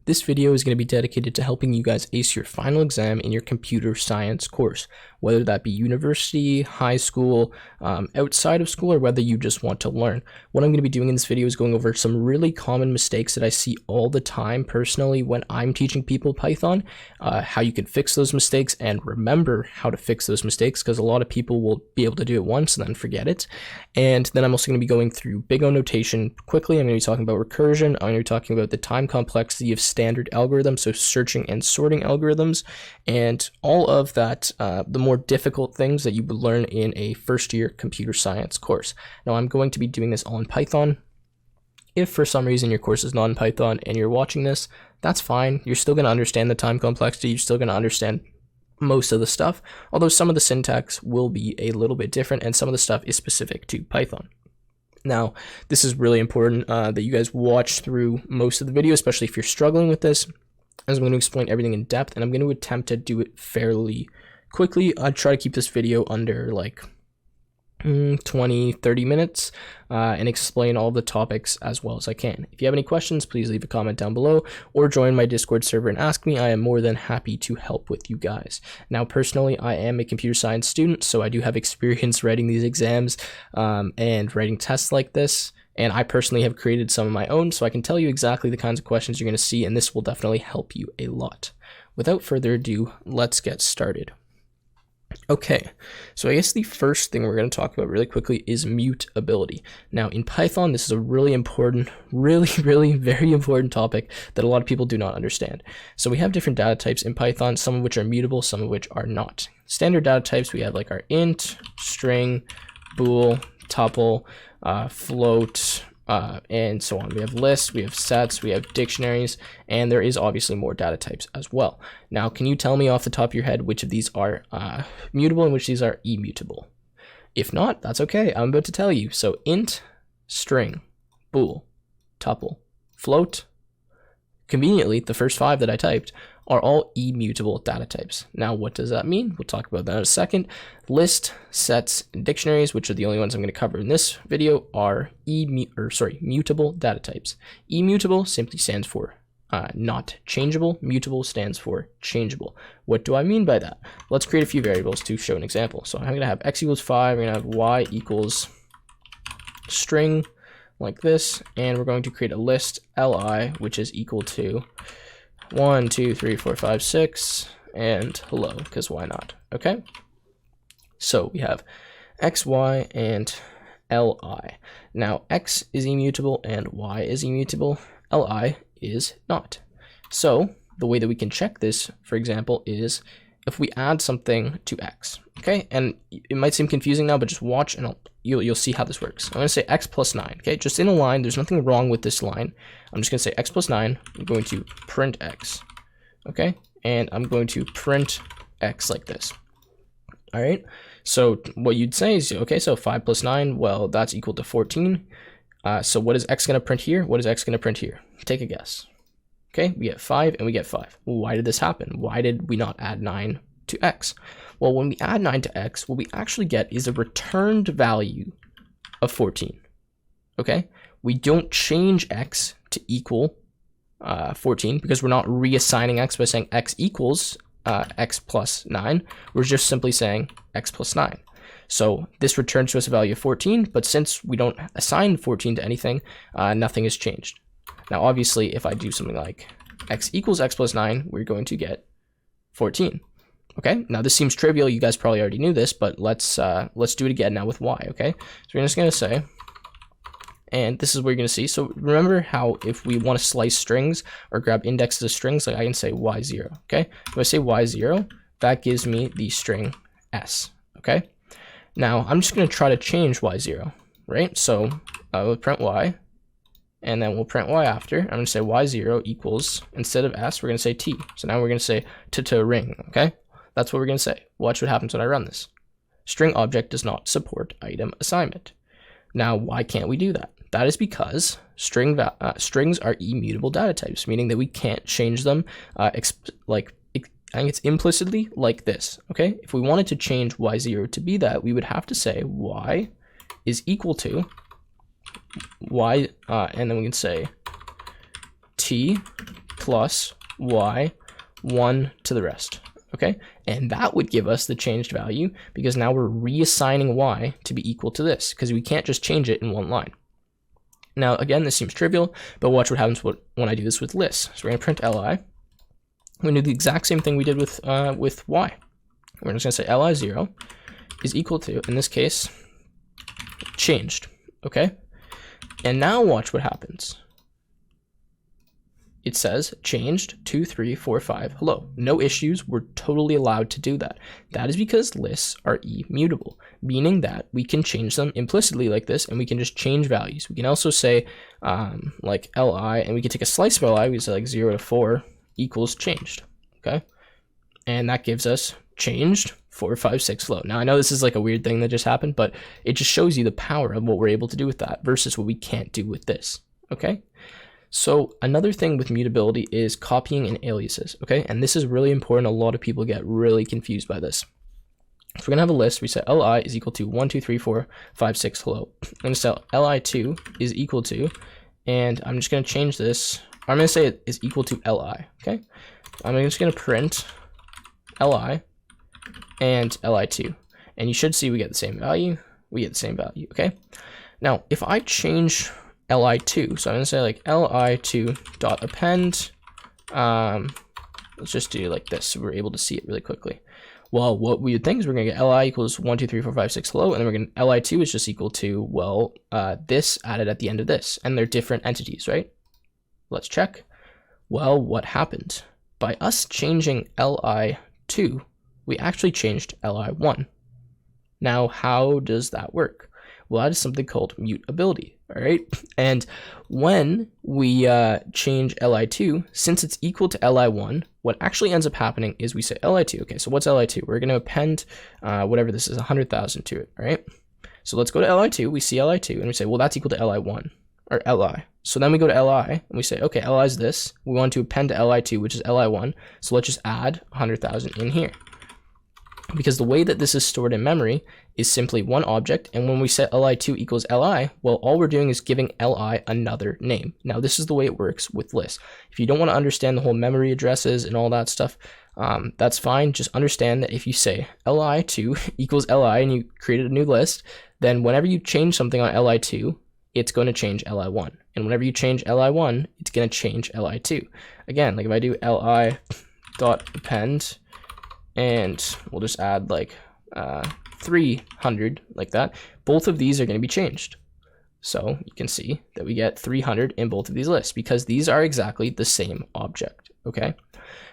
This video is going to be dedicated to helping you guys ace your final exam in your computer science course, whether that be university, high school, outside of school, or whether you just want to learn. What I'm going to be doing in this video is going over some really common mistakes that I see all the time personally when I'm teaching people Python, how you can fix those mistakes and remember how to fix those mistakes, because a lot of people will be able to do it once and then forget it. And then I'm also going to be going through big O notation quickly. I'm going to be talking about recursion. I'm going to be talking about the time complexity of standard algorithms, so searching and sorting algorithms, and all of that, the more difficult things that you would learn in a first-year computer science course. Now, I'm going to be doing this all in Python. If for some reason your course is not in Python and you're watching this, that's fine. You're still going to understand the time complexity. You're still going to understand most of the stuff, although some of the syntax will be a little bit different and some of the stuff is specific to Python. Now, this is really important that you guys watch through most of the video, especially if you're struggling with this, as I'm going to explain everything in depth, and I'm going to attempt to do it fairly quickly. I try to keep this video under like 20-30 minutes and explain all the topics as well as I can. If you have any questions, please leave a comment down below or join my Discord server and ask me. I am more than happy to help with you guys. Now, personally, I am a computer science student, so I do have experience writing these exams and writing tests like this. And I personally have created some of my own, so I can tell you exactly the kinds of questions you're going to see, and this will definitely help you a lot. Without further ado, let's get started. Okay, so I guess the first thing we're going to talk about really quickly is mutability. Now, in Python, this is a really important, very important topic that a lot of people do not understand. So we have different data types in Python, some of which are mutable, some of which are not. Standard data types, we have like our int, string, bool, tuple, float, and so on. We have lists, we have sets, we have dictionaries, and there is obviously more data types as well. Now, can you tell me off the top of your head which of these are mutable and which of these are immutable? If not, that's okay. I'm about to tell you. So int, string, bool, tuple, float, conveniently, the first 5 that I typed are all immutable data types. Now, what does that mean? We'll talk about that in a second. List, sets, and dictionaries, which are the only ones I'm going to cover in this video, are mutable data types. Immutable simply stands for not changeable. Mutable stands for changeable. What do I mean by that? Let's create a few variables to show an example. So I'm going to have x equals 5. We're going to have y equals string like this, and we're going to create a list li, which is equal to 1, 2, 3, 4, 5, 6, and hello, because why not? Okay, so we have x, y, and li. Now, x is immutable and y is immutable. Li is not. So the way that we can check this, for example, is if we add something to x. Okay, and it might seem confusing now, but just watch and you'll see how this works. I'm going to say x plus 9. Okay, just in a line. There's nothing wrong with this line. I'm just going to say x plus 9. I'm going to print x. Okay, and I'm going to print x like this. All right, so what you'd say is, okay, so 5 plus 9, well, that's equal to 14. So what is x going to print here? What is x going to print here? Take a guess. Okay, we get 5 and we get 5. Well, why did this happen? Why did we not add 9 to x? Well, when we add 9 to x, what we actually get is a returned value of 14. Okay, we don't change x to equal 14 because we're not reassigning x by saying x equals x plus 9. We're just simply saying x plus 9. So this returns to us a value of 14, but since we don't assign 14 to anything, nothing has changed. Now, obviously, if I do something like x equals x plus 9, we're going to get 14. Okay, now this seems trivial. You guys probably already knew this, but let's do it again now with y. Okay, so we're just going to say, and this is what you're going to see. So remember how if we want to slice strings or grab indexes of strings, like I can say y0. Okay, if I say y0, that gives me the string s. Okay, now I'm just going to try to change y0, right? So we'll print y, and then we'll print y after. I'm going to say y0 equals, instead of s, we're going to say t. So now we're going to say to ring. Okay, that's what we're going to say. Watch what happens when I run this. String object does not support item assignment. Now, why can't we do that? That is because strings are immutable data types, meaning that we can't change them I think it's implicitly like this. Okay, if we wanted to change y0 to be that, we would have to say y is equal to y, and then we can say t plus y 1 to the rest. Okay, and that would give us the changed value because now we're reassigning y to be equal to this because we can't just change it in one line. Now, again, this seems trivial, but watch what happens when I do this with lists. So we're going to print li. We're going to do the exact same thing we did with y. We're just going to say li0 is equal to, in this case, changed. Okay, and now watch what happens. It says changed 2, 3, 4, 5. Hello, no issues. We're totally allowed to do that. That is because lists are immutable, meaning that we can change them implicitly like this, and we can just change values. We can also say like li, and we can take a slice of li. We say like 0 to 4 equals changed. Okay, and that gives us changed 4, 5, 6 flow. Now I know this is like a weird thing that just happened, but it just shows you the power of what we're able to do with that versus what we can't do with this. Okay. So another thing with mutability is copying and aliases, okay? And this is really important. A lot of people get really confused by this. If we're gonna have a list, we say li is equal to 1, 2, 3, 4, 5, 6, hello. I'm gonna say li2 is equal to, and I'm just gonna change this. I'm gonna say it is equal to li, okay? I'm just gonna print li and li2. And you should see we get the same value. We get the same value, okay? Now, if I change li2, so I'm gonna say like li2 dot append, let's just do like this so we're able to see it really quickly. Well, what we would think is we're gonna get li equals 1, 2, 3, 4, 5, 6 hello, and then we're gonna li2 is just equal to, well, this added at the end of this, and they're different entities, right? Let's check. Well, what happened? By us changing li2, we actually changed li1. Now, how does that work? Well, that is something called mutability, all right? And when we change li2, since it's equal to li1, what actually ends up happening is we say li2. Okay, so what's li2? We're going to append whatever this is, 100,000 to it, all right? So let's go to li2. We see li2, and we say, well, that's equal to li1, or li. So then we go to li, and we say, okay, li is this. We want to append to li2, which is li1. So let's just add 100,000 in here. Because the way that this is stored in memory is simply one object, and when we set li2 equals li, well, all we're doing is giving li another name. Now, this is the way it works with lists. If you don't want to understand the whole memory addresses and all that stuff, that's fine. Just understand that if you say li2 equals li and you created a new list, then whenever you change something on li2, it's going to change li1. And whenever you change li1, it's going to change li2. Again, like if I do li dot append, and we'll just add like 300 like that, both of these are going to be changed. So you can see that we get 300 in both of these lists because these are exactly the same object, okay?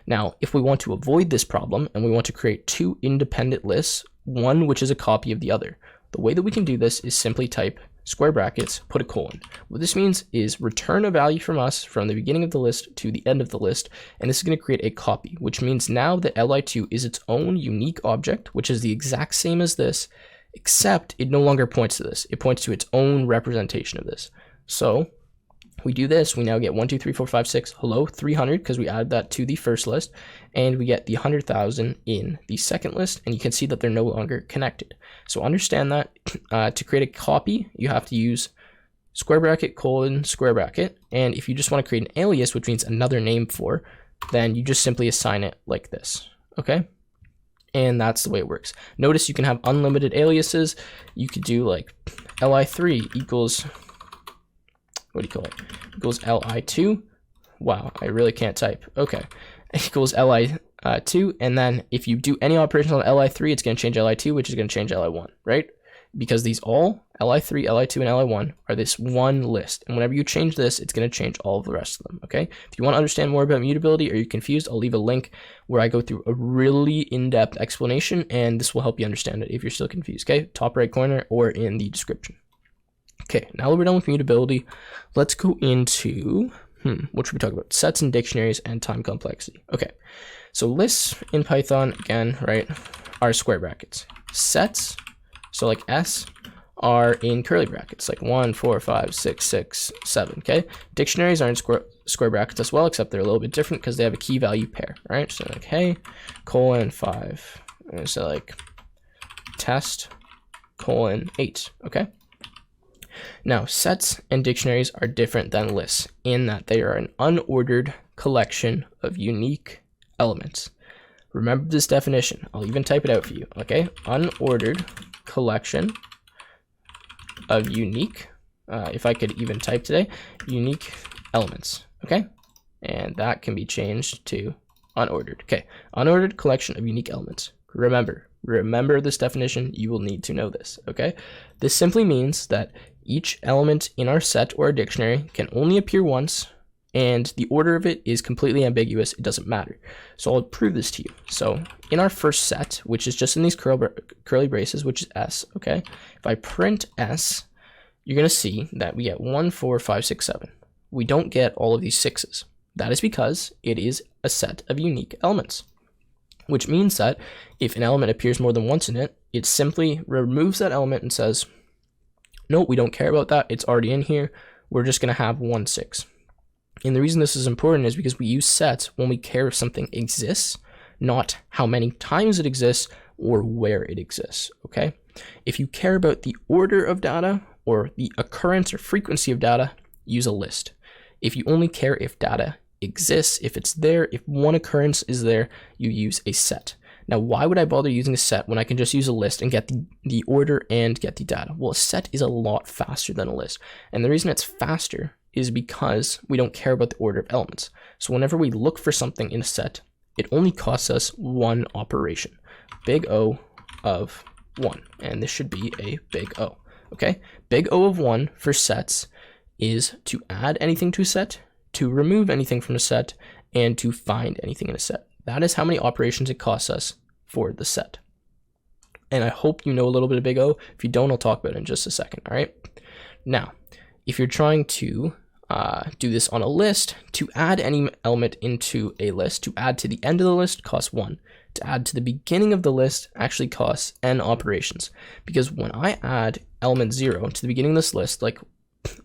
Now, if we want to avoid this problem and we want to create two independent lists, one which is a copy of the other, the way that we can do this is simply type square brackets, put a colon. What this means is return a value from us from the beginning of the list to the end of the list, and this is going to create a copy, which means now that li2 is its own unique object, which is the exact same as this, except it no longer points to this. It points to its own representation of this. So we do this, we now get 1, 2, 3, 4, 5, 6, hello, 300, because we added that to the first list, and we get the 100,000 in the second list, and you can see that they're no longer connected. So understand that to create a copy, you have to use square bracket, colon, square bracket, and if you just want to create an alias, which means another name for, then you just simply assign it like this, okay? And that's the way it works. Notice you can have unlimited aliases. You could do like li3 equals, what do you call it? Equals li2. Wow, I really can't type. Okay, equals li2, and then if you do any operations on li3, it's going to change li2, which is going to change li1, right? Because these all, li3, li2, and li1, are this one list. And whenever you change this, it's going to change all of the rest of them, okay? If you want to understand more about mutability or you're confused, I'll leave a link where I go through a really in-depth explanation, and this will help you understand it if you're still confused, okay? Top right corner or in the description. Okay, now that we're done with mutability, let's go into, what should we talk about? Sets and dictionaries and time complexity. Okay, so lists in Python, again, right, are square brackets. Sets, so like S, are in curly brackets, like 1, 4, 5, 6, 6, 7, okay? Dictionaries are in square brackets as well, except they're a little bit different because they have a key value pair, right? So like, hey, colon 5, and so like test, colon 8, okay? Now, sets and dictionaries are different than lists in that they are an unordered collection of unique elements. Remember this definition. I'll even type it out for you, okay? Unordered collection of unique, if I could even type today, unique elements, okay? And that can be changed to unordered, okay? Unordered collection of unique elements. Remember this definition. You will need to know this, okay? This simply means that each element in our set or our dictionary can only appear once, and the order of it is completely ambiguous. It doesn't matter. So I'll prove this to you. So in our first set, which is just in these curly braces, which is S, okay? If I print S, you're going to see that we get 1, 4, 5, 6, 7. We don't get all of these 6s. That is because it is a set of unique elements, which means that if an element appears more than once in it, it simply removes that element and says, no, we don't care about that. It's already in here. We're just going to have 1, 6. And the reason this is important is because we use sets when we care if something exists, not how many times it exists or where it exists, okay? If you care about the order of data or the occurrence or frequency of data, use a list. If you only care if data exists, if it's there, if one occurrence is there, you use a set. Now, why would I bother using a set when I can just use a list and get the order and get the data? Well, a set is a lot faster than a list. And the reason it's faster is because we don't care about the order of elements. So whenever we look for something in a set, it only costs us one operation, big O of 1. And this should be a big O, okay? Big O of 1 for sets is to add anything to a set, to remove anything from a set, and to find anything in a set. That is how many operations it costs us for the set. And I hope you know a little bit of big O. If you don't, I'll talk about it in just a second, all right? Now, if you're trying to do this on a list, to add any element into a list, to add to the end of the list costs 1. To add to the beginning of the list actually costs n operations. Because when I add element 0 to the beginning of this list, like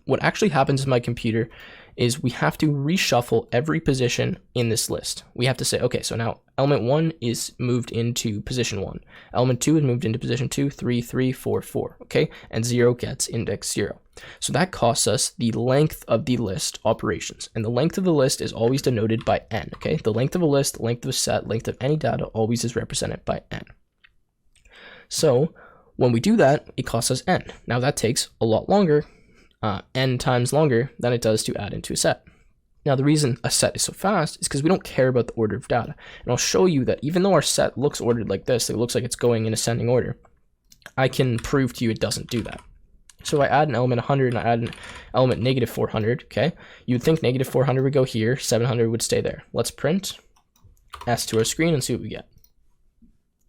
what actually happens in my computer is we have to reshuffle every position in this list. We have to say, okay, so now element 1 is moved into position 1. Element 2 is moved into position 2, 3, 3, 4, 4, okay? And 0 gets index 0. So that costs us the length of the list operations. And the length of the list is always denoted by n, okay? The length of a list, length of a set, length of any data always is represented by n. So when we do that, it costs us n. Now that takes a lot longer, n times longer than it does to add into a set. Now the reason a set is so fast is because we don't care about the order of data. And I'll show you that even though our set looks ordered like this, it looks like it's going in ascending order, I can prove to you it doesn't do that. So I add an element 100 and I add an element negative 400, okay? You would think negative 400 would go here, 700 would stay there. Let's print S to our screen and see what we get.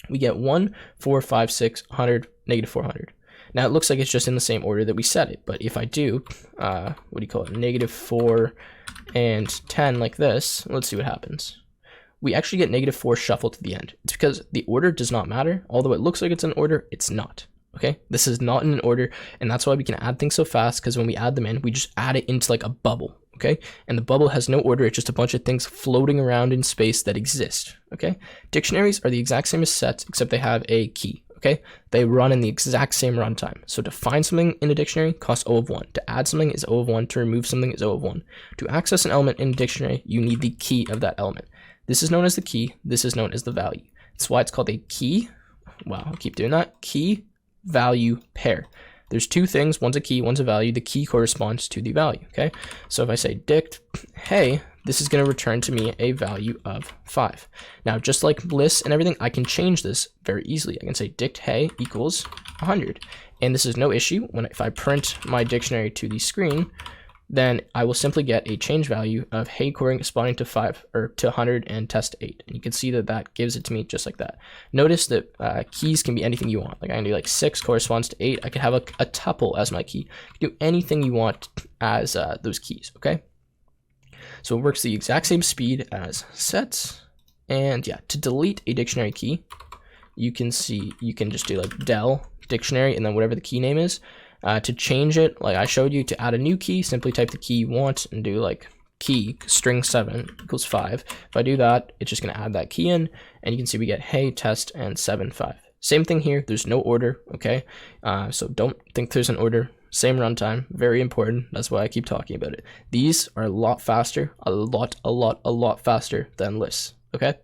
We get 1, 4, 5, 6, 100, negative 400. Now it looks like it's just in the same order that we set it, but if I do, what do you call it, negative 4 and 10 like this, let's see what happens. We actually get negative 4 shuffled to the end. It's because the order does not matter. Although it looks like it's in order, it's not. Okay, this is not in an order, and that's why we can add things so fast, because when we add them in, we just add it into like a bubble, okay? And the bubble has no order, it's just a bunch of things floating around in space that exist, okay? Dictionaries are the exact same as sets, except they have a key, okay? They run in the exact same runtime. So to find something in a dictionary costs O of 1. To add something is O of 1. To remove something is O of 1. To access an element in a dictionary, you need the key of that element. This is known as the key. This is known as the value. That's why it's called a key. Wow, I'll keep doing that. Key value pair. There's two things. One's a key, one's a value. The key corresponds to the value, okay? So if I say dict, hey, this is going to return to me a value of 5. Now, just like lists and everything, I can change this very easily. I can say dict hey equals 100. And this is no issue. If I print my dictionary to the screen, then I will simply get a change value of hey corresponding to 5 or to 100 and test 8. And you can see that that gives it to me just like that. Notice that keys can be anything you want. Like I can do like 6 corresponds to 8. I could have a tuple as my key. You can do anything you want as those keys, okay? So it works the exact same speed as sets. And yeah, to delete a dictionary key, you can just do like del dictionary and then whatever the key name is. To change it, like I showed you, to add a new key, simply type the key you want and do like key string 7 equals 5. If I do that, it's just going to add that key in, and you can see we get hey, test, and 7, 5. Same thing here. There's no order, okay? So don't think there's an order. same runtime, very important. That's why I keep talking about it. These are a lot faster, a lot faster than lists, okay?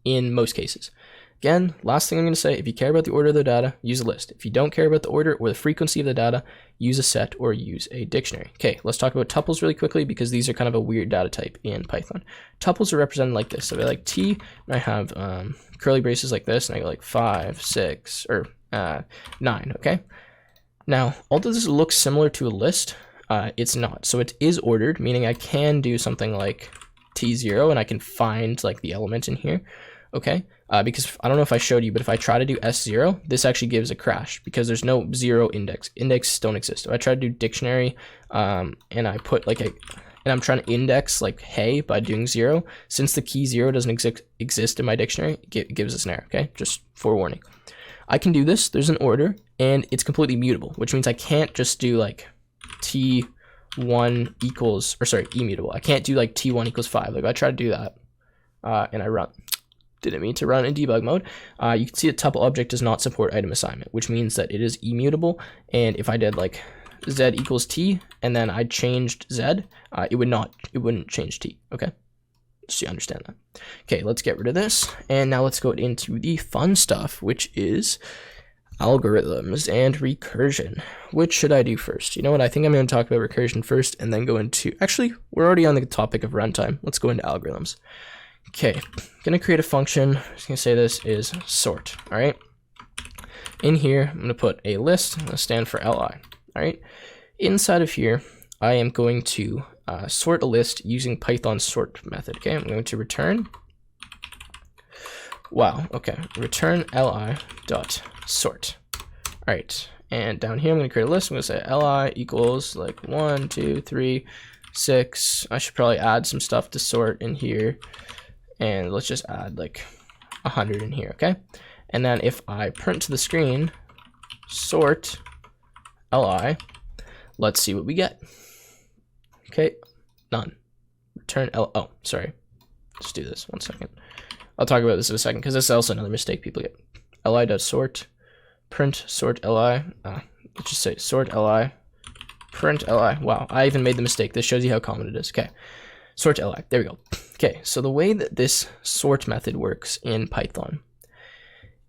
In most cases. Again, last thing I'm going to say, if you care about the order of the data, use a list. If you don't care about the order or the frequency of the data, use a set or use a dictionary. Okay, let's talk about tuples really quickly because these are kind of a weird data type in Python. Tuples are represented like this. So they're like T, and I have curly braces like this, and I go like 5, 6, or 9, okay? Now, although this looks similar to a list, it's not. So it is ordered, meaning I can do something like T0, and I can find like the element in here, okay? Because I don't know if I showed you, but if I try to do S0, this actually gives a crash because there's no 0 index. Index don't exist. If I try to do dictionary, and I put like and I'm trying to index like hey by doing 0, since the key 0 doesn't exist in my dictionary, it gives us an error, okay? Just forewarning. I can do this, there's an order, and it's completely mutable, which means I can't just do like T1 equals, or sorry, immutable. I can't do like T1 equals 5. Like if I try to do that, and I run. Didn't mean to run in debug mode. You can see the tuple object does not support item assignment, which means that it is immutable. And if I did like z equals t and then I changed z, it wouldn't change t. Okay, so you understand that. Okay, let's get rid of this, and now let's go into the fun stuff, which is algorithms and recursion. Which should I do first? You know what? I think I'm going to talk about recursion first, and then go into. Actually, we're already on the topic of runtime. Let's go into algorithms. Okay, I'm gonna create a function. I'm just gonna say this is sort. All right. In here, I'm gonna put a list. I'm gonna stand for li. All right. Inside of here, I am going to sort a list using Python sort method. Okay, I'm going to return. Wow. Okay, return li dot sort. All right, and down here, I'm gonna create a list. I'm gonna say li equals like 1, 2, 3, 6. I should probably add some stuff to sort in here. And let's just add like 100 in here, okay? And then if I print to the screen, sort li, let's see what we get. Okay, none. Return l, oh, sorry. Let's do this, 1 second. I'll talk about this in a second because this is also another mistake people get. li.sort, print sort li, let's just say sort li, print li. Wow, I even made the mistake. This shows you how common it is. Okay, sort li, there we go. Okay, so the way that this sort method works in Python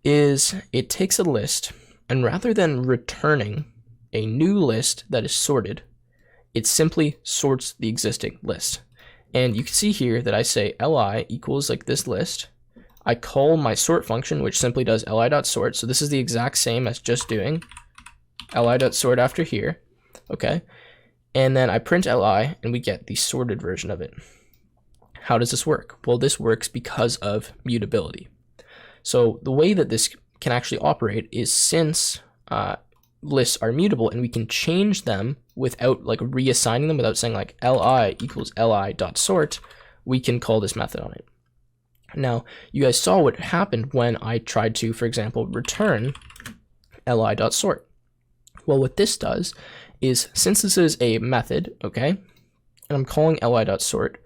is it takes a list, and rather than returning a new list that is sorted, it simply sorts the existing list. And you can see here that I say li equals like this list. I call my sort function, which simply does li.sort. So this is the exact same as just doing li.sort after here, okay? And then I print li, and we get the sorted version of it. How does this work? Well, this works because of mutability. So the way that this can actually operate is since lists are mutable and we can change them without like reassigning them, without saying like li equals li.sort, we can call this method on it. Now, you guys saw what happened when I tried to, for example, return li.sort. Well, what this does is, since this is a method, okay, and I'm calling li.sort,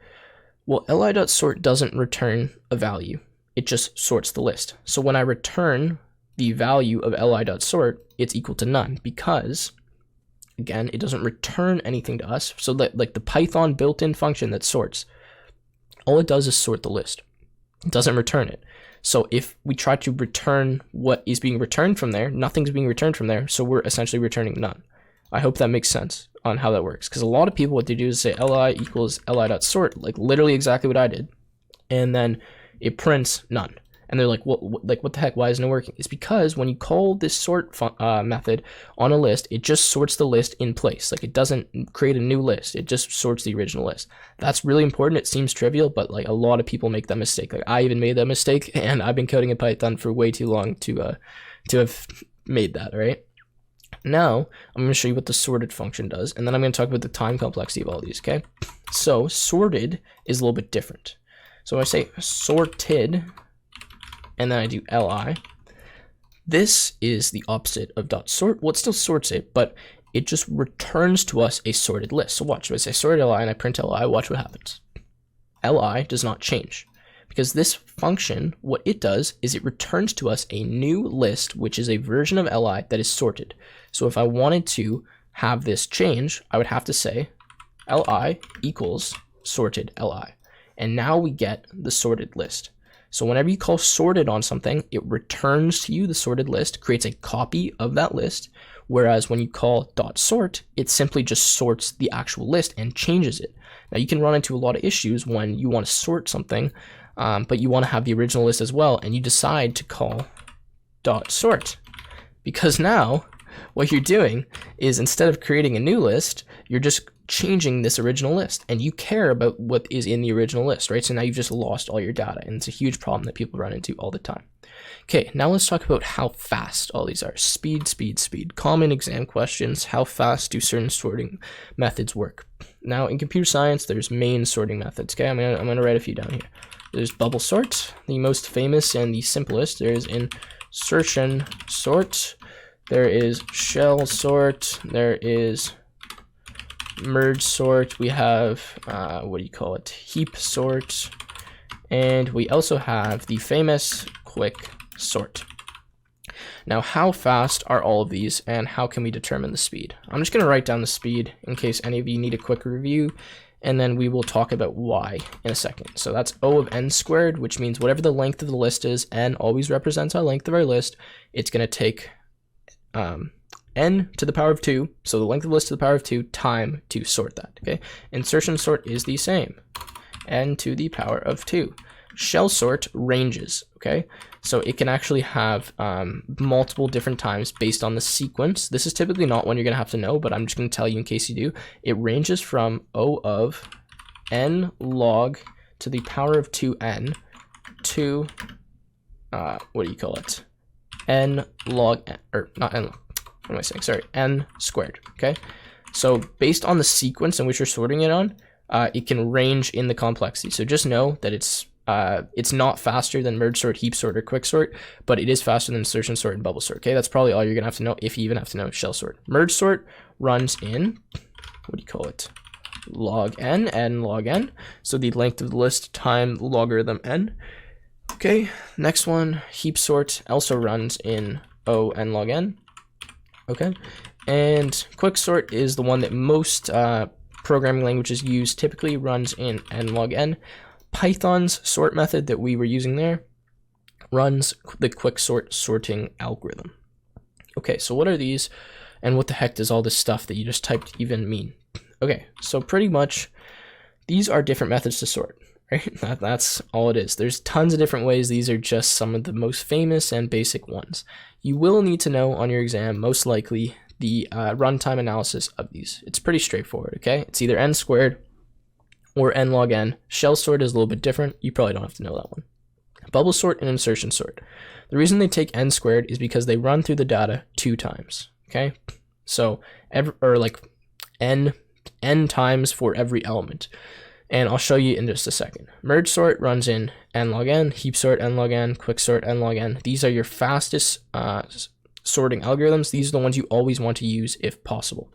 well, li.sort doesn't return a value. It just sorts the list. So when I return the value of li.sort, it's equal to none because, again, it doesn't return anything to us. So that, like the Python built-in function that sorts, all it does is sort the list. It doesn't return it. So if we try to return what is being returned from there, nothing's being returned from there, so we're essentially returning none. I hope that makes sense on how that works, because a lot of people, what they do is say li equals li.sort, like literally exactly what I did, and then it prints none. And they're like, what the heck? Why isn't it working? It's because when you call this sort method on a list, it just sorts the list in place. Like it doesn't create a new list. It just sorts the original list. That's really important. It seems trivial, but like a lot of people make that mistake. Like I even made that mistake, and I've been coding in Python for way too long to have made that. All right. Now I'm going to show you what the sorted function does, and then I'm going to talk about the time complexity of all these. Okay. So sorted is a little bit different. So I say sorted, and then I do li. This is the opposite of .sort. Well, it still sorts it, but it just returns to us a sorted list. So watch, if I say sorted li and I print li, watch what happens. Li does not change, because this function, what it does is it returns to us a new list, which is a version of li that is sorted. So if I wanted to have this change, I would have to say li equals sorted li. And now we get the sorted list. So whenever you call sorted on something, it returns to you the sorted list, creates a copy of that list. Whereas when you call .sort, it simply just sorts the actual list and changes it. Now you can run into a lot of issues when you want to sort something, but you want to have the original list as well, and you decide to call .sort. Because now what you're doing is, instead of creating a new list, you're just changing this original list, and you care about what is in the original list, right? So now you've just lost all your data, and it's a huge problem that people run into all the time. Okay, now let's talk about how fast all these are. Speed, speed, speed. Common exam questions. How fast do certain sorting methods work? Now in computer science, there's main sorting methods. Okay, I'm gonna write a few down here. There's bubble sort, the most famous and the simplest. There's insertion sort. There is shell sort. There is merge sort. We have heap sort, and we also have the famous quick sort. Now, how fast are all of these, and how can we determine the speed? I'm just going to write down the speed in case any of you need a quick review, and then we will talk about why in a second. So that's O of n squared, which means whatever the length of the list is, n always represents our length of our list. It's going to take n to the power of 2, so the length of the list to the power of 2, time to sort that, okay? Insertion sort is the same, n to the power of 2. Shell sort ranges, okay? So it can actually have multiple different times based on the sequence. This is typically not one you're gonna have to know, but I'm just gonna tell you in case you do. It ranges from O of n log to the power of 2n to, n log, or not n log, what am I saying? Sorry, n squared, okay? So based on the sequence in which you're sorting it on, it can range in the complexity. So just know that it's not faster than merge sort, heap sort, or quick sort, but it is faster than insertion sort and bubble sort, okay? That's probably all you're gonna have to know, if you even have to know shell sort. Merge sort runs in, log n log n. So the length of the list time logarithm n. Okay, next one, heap sort also runs in O n log n. Okay, and quick sort is the one that most programming languages use, typically runs in n log n. Python's sort method that we were using there runs the quick sort sorting algorithm. Okay, so what are these, and what the heck does all this stuff that you just typed even mean? Okay, so pretty much these are different methods to sort, right? That's all it is. There's tons of different ways. These are just some of the most famous and basic ones. You will need to know on your exam, most likely, the runtime analysis of these. It's pretty straightforward, okay? It's either n squared or n log n. Shell sort is a little bit different. You probably don't have to know that one. Bubble sort and insertion sort. The reason they take n squared is because they run through the data 2 times, okay? So, n times for every element. And I'll show you in just a second. Merge sort runs in n log n, heap sort n log n, quick sort n log n. These are your fastest sorting algorithms. These are the ones you always want to use if possible.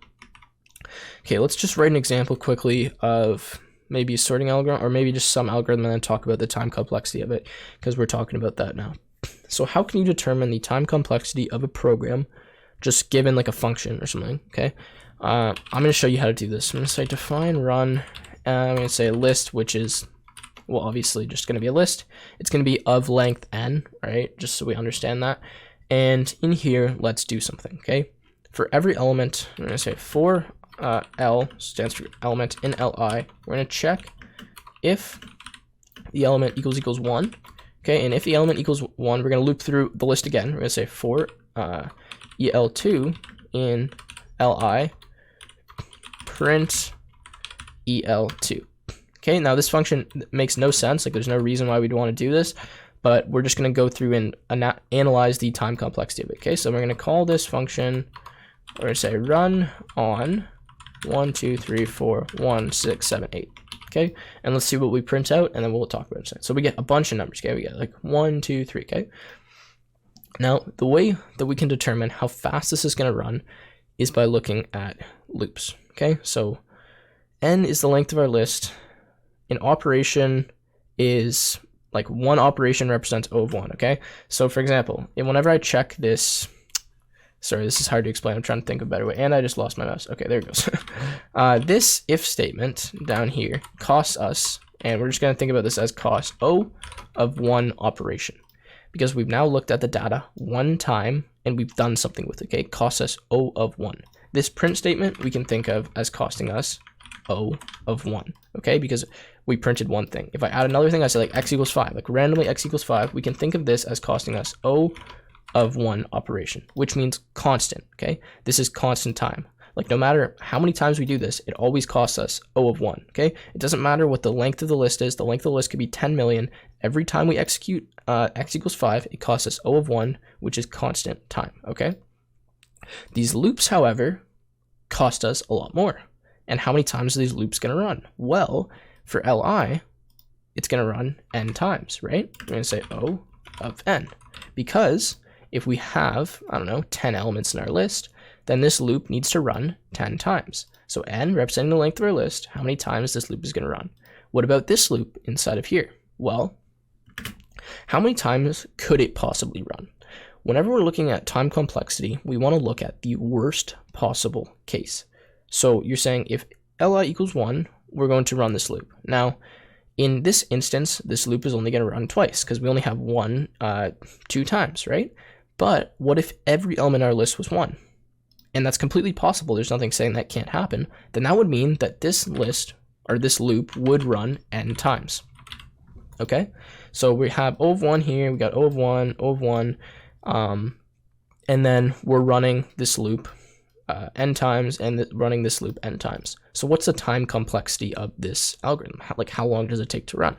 Okay, let's just write an example quickly of maybe a sorting algorithm, or maybe just some algorithm, and then talk about the time complexity of it, because we're talking about that now. So how can you determine the time complexity of a program just given like a function or something, okay? I'm going to show you how to do this. I'm going to say define run. I'm going to say a list, which is, well, obviously just going to be a list. It's going to be of length n, right? Just so we understand that. And in here, let's do something, okay? For every element, I'm going to say for L stands for element in Li, we're going to check if the element equals 1, okay? And if the element equals 1, we're going to loop through the list again. We're going to say for EL2 in Li, print EL2. Okay, now this function makes no sense. Like, there's no reason why we'd want to do this, but we're just going to go through and analyze the time complexity of it. Okay, so we're going to call this function, we're going to say run on 1, 2, 3, 4, 1, 6, 7, 8. Okay, and let's see what we print out, and then we'll talk about it. So we get a bunch of numbers. Okay, we get like 1, 2, 3. Okay, now the way that we can determine how fast this is going to run is by looking at loops. Okay, so n is the length of our list. An operation is like one operation represents O of 1, okay? So for example, whenever I check this Sorry, this is hard to explain. I'm trying to think of a better way. And I just lost my mouse. Okay, there it goes. This if statement down here costs us, and we're just going to think about this as cost O of one operation, because we've now looked at the data one time and we've done something with it. Okay, it costs us O of one. This print statement we can think of as costing us O of one. Okay, because we printed one thing. If I add another thing, I say like x equals 5, like randomly x equals 5, we can think of this as costing us O of one operation, which means constant. Okay, this is constant time. Like no matter how many times we do this, it always costs us O of one. Okay, it doesn't matter what the length of the list is. The length of the list could be 10 million. Every time we execute x equals 5, it costs us O of one, which is constant time. Okay, these loops, however, cost us a lot more. And how many times are these loops going to run? Well, for Li, it's going to run n times, right? We're going to say O of n, because if we have, I don't know, 10 elements in our list, then this loop needs to run 10 times. So n representing the length of our list, how many times this loop is going to run. What about this loop inside of here? Well, how many times could it possibly run? Whenever we're looking at time complexity, we want to look at the worst possible case. So you're saying if Li equals 1, we're going to run this loop. Now, in this instance, this loop is only going to run twice because we only have 1 2 times, right? But what if every element in our list was 1? And that's completely possible. There's nothing saying that can't happen. Then that would mean that this list or this loop would run n times. Okay, so we have O of 1 here. We got O of 1, O of 1, and then we're running this loop n times and running this loop n times. So what's the time complexity of this algorithm? How long does it take to run?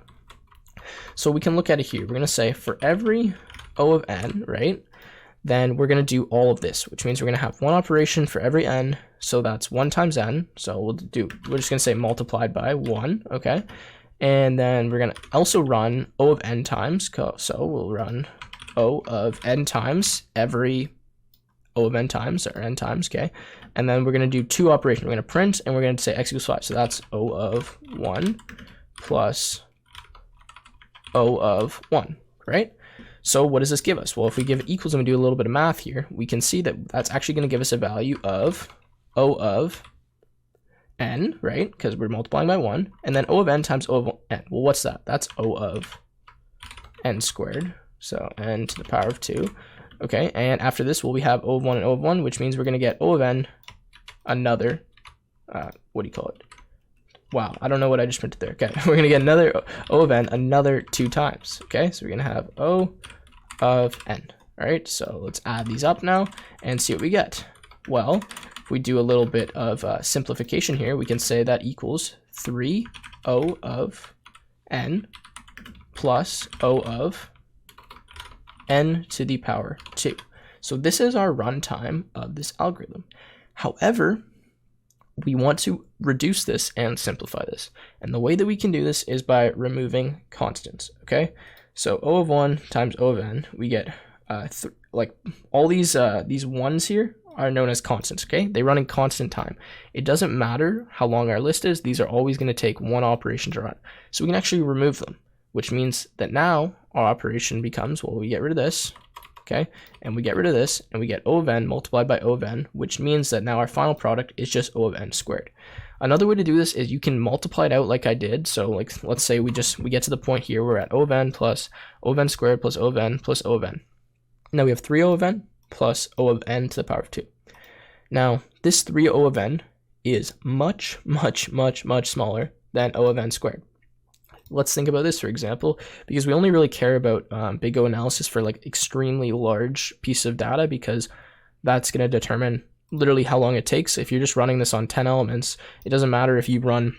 So we can look at it here. We're going to say for every O of n, right, then we're going to do all of this, which means we're going to have one operation for every n. So that's 1 times n. So we're just going to say multiplied by 1. Okay. And then we're going to also run O of n times. So we'll run O of n times every O of n times, or n times, okay? And then we're going to do 2 operations. We're going to print, and we're going to say x equals 5. So that's O of 1 plus O of 1, right? So what does this give us? Well, if we give it equals and we do a little bit of math here, we can see that that's actually going to give us a value of O of n, right? Because we're multiplying by 1. And then O of n times O of n. Well, what's that? That's O of n squared. So n to the power of 2. Okay, and after this, we have O of 1 and O of 1, which means we're going to get O of n another, what do you call it? Wow, I don't know what I just printed there. Okay, we're going to get another O of n another 2 times. Okay, so we're going to have O of n. All right, so let's add these up now and see what we get. Well, if we do a little bit of simplification here, we can say that equals 3 O of n plus O of n to the power 2. So this is our runtime of this algorithm. However, we want to reduce this and simplify this. And the way that we can do this is by removing constants, okay? So O of 1 times O of n, we get, like all these ones here are known as constants, okay? They run in constant time. It doesn't matter how long our list is. These are always going to take 1 operation to run. So we can actually remove them, which means that now our operation becomes, well, we get rid of this, okay? And we get rid of this, and we get O of n multiplied by O of n, which means that now our final product is just O of n squared. Another way to do this is you can multiply it out like I did. So like, let's say we get to the point here, we're at O of n plus O of n squared plus O of n plus O of n. Now we have 3 O of n plus O of n to the power of 2. Now, this 3 O of n is much, much, much, much smaller than O of n squared. Let's think about this, for example, because we only really care about big O analysis for like extremely large piece of data, because that's going to determine literally how long it takes. If you're just running this on 10 elements, it doesn't matter if you run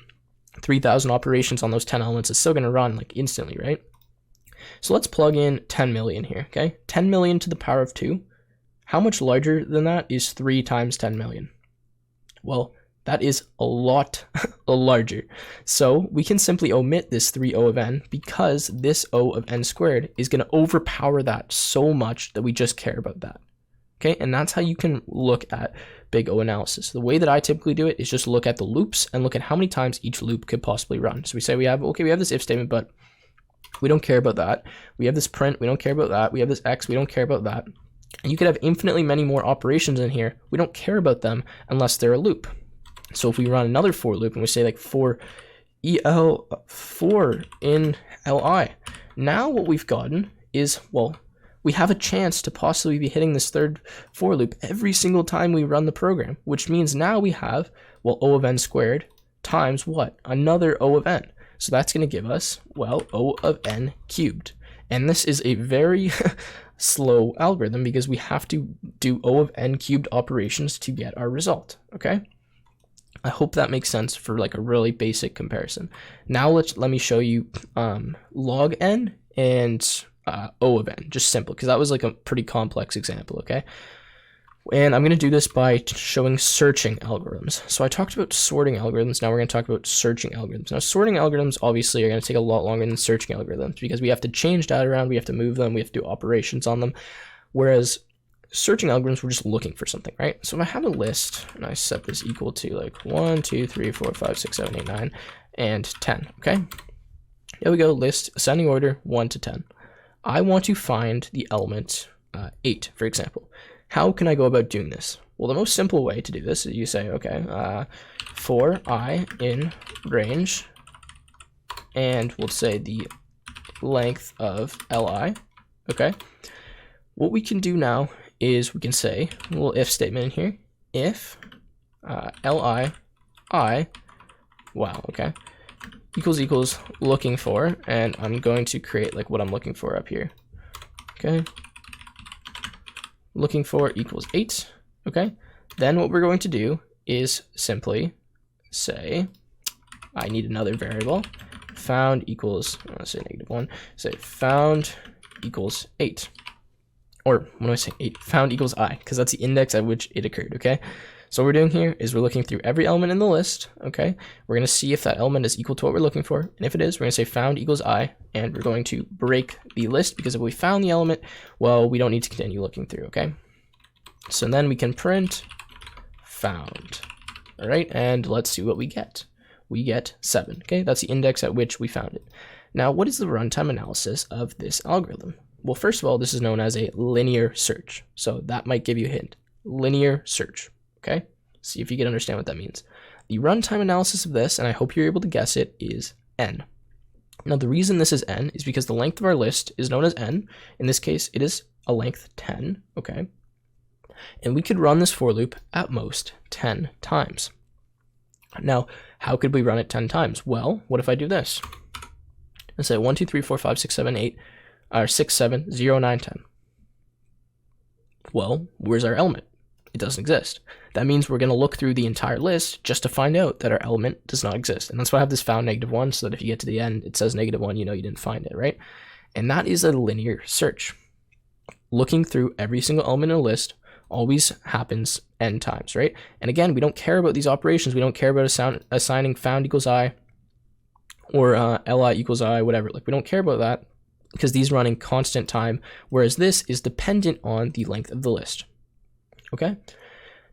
3,000 operations on those 10 elements, it's still going to run like instantly, right? So let's plug in 10 million here, okay? 10 million to the power of 2. How much larger than that is 3 times 10 million? Well, that is a lot larger. So we can simply omit this 3 O of n, because this O of n squared is going to overpower that so much that we just care about that. Okay, and that's how you can look at big O analysis. The way that I typically do it is just look at the loops and look at how many times each loop could possibly run. So we say we have this if statement, but we don't care about that. We have this print, we don't care about that. We have this x, we don't care about that. And you could have infinitely many more operations in here. We don't care about them unless they're a loop. So if we run another for loop and we say like for EL4 in LI, now what we've gotten is, well, we have a chance to possibly be hitting this third for loop every single time we run the program, which means now we have, well, O of n squared times what? Another O of n. So that's going to give us, well, O of n cubed. And this is a very slow algorithm because we have to do O of n cubed operations to get our result, okay? I hope that makes sense for like a really basic comparison. Now let me show you log n and O of n, just simple, because that was like a pretty complex example, okay? And I'm going to do this by showing searching algorithms. So I talked about sorting algorithms. Now we're going to talk about searching algorithms. Now sorting algorithms obviously are going to take a lot longer than searching algorithms because we have to change data around, we have to move them, we have to do operations on them. Whereas searching algorithms, we're just looking for something, right? So if I have a list and I set this equal to like 1, 2, 3, 4, 5, 6, 7, 8, 9, and 10, okay? There we go, list, ascending order, 1 to 10. I want to find the element 8, for example. How can I go about doing this? Well, the most simple way to do this is you say, okay, for I in range, and we'll say the length of Li, okay? What we can do now is we can say a little if statement in here, if Li I, wow, okay, equals looking for, and I'm going to create like what I'm looking for up here, okay? Looking for equals 8, okay? Then what we're going to do is simply say, I need another variable, found equals, let's say -1, say found equals 8. Or when I say 8, found equals I, because that's the index at which it occurred, okay? So what we're doing here is we're looking through every element in the list, okay? We're going to see if that element is equal to what we're looking for. And if it is, we're going to say found equals I, and we're going to break the list because if we found the element, well, we don't need to continue looking through, okay? So then we can print found, all right? And let's see what we get. We get 7, okay? That's the index at which we found it. Now, what is the runtime analysis of this algorithm? Well, first of all, this is known as a linear search. So that might give you a hint. Linear search. Okay, see if you can understand what that means. The runtime analysis of this, and I hope you're able to guess it, is n. Now the reason this is n is because the length of our list is known as n. In this case, it is a length 10, okay? And we could run this for loop at most 10 times. Now, how could we run it 10 times? Well, what if I do this? Let's say 1, 2, 3, 4, 5, 6, 7, 8, or 6, 7, 0, 9, 10. Well, where's our element? It doesn't exist. That means we're going to look through the entire list just to find out that our element does not exist. And that's why I have this found -1, so that if you get to the end, it says -1, you know you didn't find it, right? And that is a linear search. Looking through every single element in a list always happens n times, right? And again, we don't care about these operations. We don't care about assigning found equals I or Li equals I, whatever. Like, we don't care about that because these run in constant time, whereas this is dependent on the length of the list. Okay,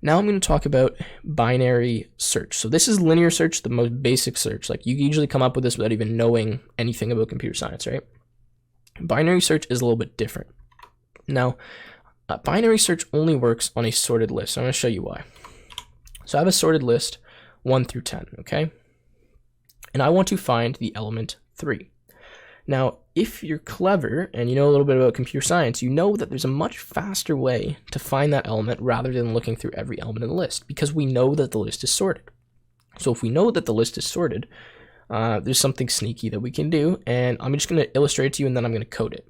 now I'm going to talk about binary search. So this is linear search, the most basic search. Like, you usually come up with this without even knowing anything about computer science, right? Binary search is a little bit different. Now, binary search only works on a sorted list. So I'm going to show you why. So I have a sorted list 1 through 10, okay? And I want to find the element 3. Now, if you're clever and you know a little bit about computer science, you know that there's a much faster way to find that element rather than looking through every element in the list, because we know that the list is sorted. So if we know that the list is sorted, there's something sneaky that we can do, and I'm just going to illustrate it to you and then I'm going to code it.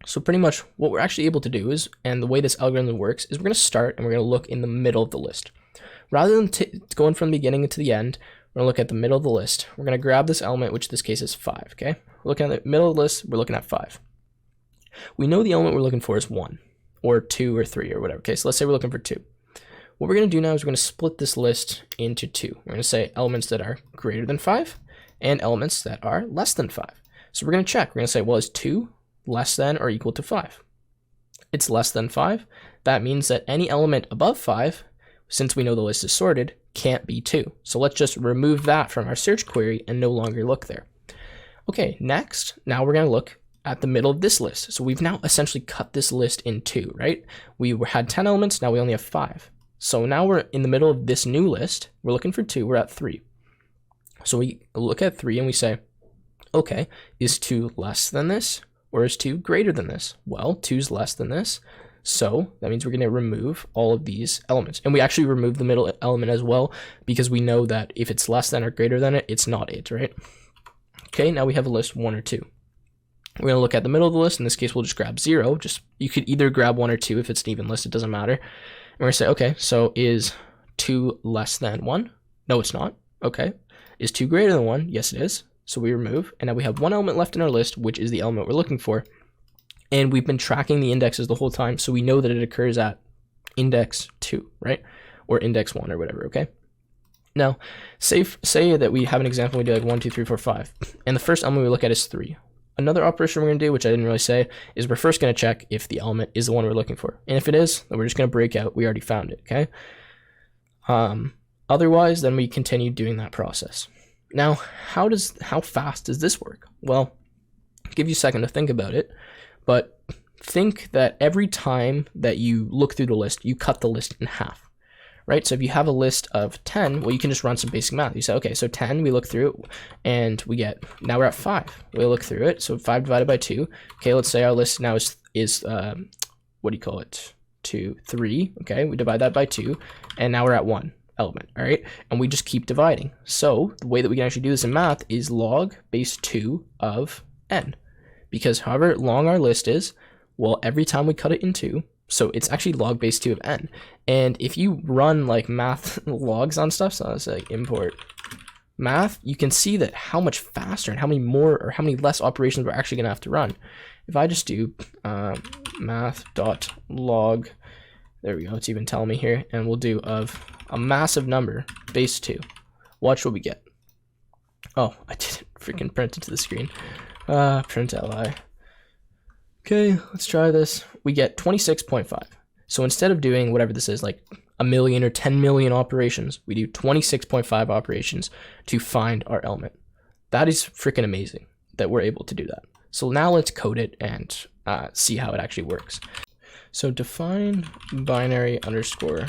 So pretty much what we're actually able to do is, and the way this algorithm works, is we're going to start and we're going to look in the middle of the list. Rather than going from the beginning to the end, we're going to look at the middle of the list. We're going to grab this element, which in this case is 5, okay? Looking at the middle of the list, we're looking at 5. We know the element we're looking for is 1, or 2, or 3, or whatever. Okay, so let's say we're looking for 2. What we're going to do now is we're going to split this list into 2. We're going to say elements that are greater than 5, and elements that are less than 5. So we're going to check. We're going to say, well, is 2 less than or equal to 5? It's less than 5. That means that any element above 5, since we know the list is sorted, can't be 2. So let's just remove that from our search query and no longer look there. Okay, next, now we're going to look at the middle of this list. So we've now essentially cut this list in two, right? We had 10 elements, now we only have 5. So now we're in the middle of this new list. We're looking for 2, we're at 3. So we look at 3 and we say, okay, is 2 less than this or is 2 greater than this? Well, 2 is less than this. So that means we're going to remove all of these elements. And we actually remove the middle element as well, because we know that if it's less than or greater than it, it's not it, right? Okay, now we have a list 1 or 2. We're going to look at the middle of the list. In this case, we'll just grab 0. You could either grab 1 or 2 if it's an even list. It doesn't matter. And we're going to say, okay, so is 2 less than 1? No, it's not. Okay. Is 2 greater than 1? Yes, it is. So we remove. And now we have 1 element left in our list, which is the element we're looking for. And we've been tracking the indexes the whole time, so we know that it occurs at index 2, right? Or index 1 or whatever, okay? Now, say that we have an example, we do like 1, 2, 3, 4, 5. And the first element we look at is 3. Another operation we're going to do, which I didn't really say, is we're first going to check if the element is the one we're looking for. And if it is, then we're just going to break out. We already found it, okay? Otherwise, then we continue doing that process. Now, how fast does this work? Well, I'll give you a second to think about it, but think that every time that you look through the list, you cut the list in half. Right? So if you have a list of 10, well, you can just run some basic math. You say, okay, so 10, we look through it, and we get, now we're at 5. We look through it, so 5 divided by 2. Okay, let's say our list now is 3. Okay, we divide that by 2, and now we're at 1 element, all right? And we just keep dividing. So the way that we can actually do this in math is log base 2 of n. Because however long our list is, well, every time we cut it in 2, so it's actually log base 2 of n. And if you run like math logs on stuff, so let's say import math, you can see that how much faster and how many more or how many less operations we're actually going to have to run. If I just do math.log, there we go, it's even telling me here, and we'll do of a massive number, base 2. Watch what we get. Oh, I didn't freaking print it to the screen. Print li. Okay, let's try this. We get 26.5. So instead of doing whatever this is, like a million or 10 million operations, we do 26.5 operations to find our element. That is freaking amazing that we're able to do that. So now let's code it and see how it actually works. So define binary underscore,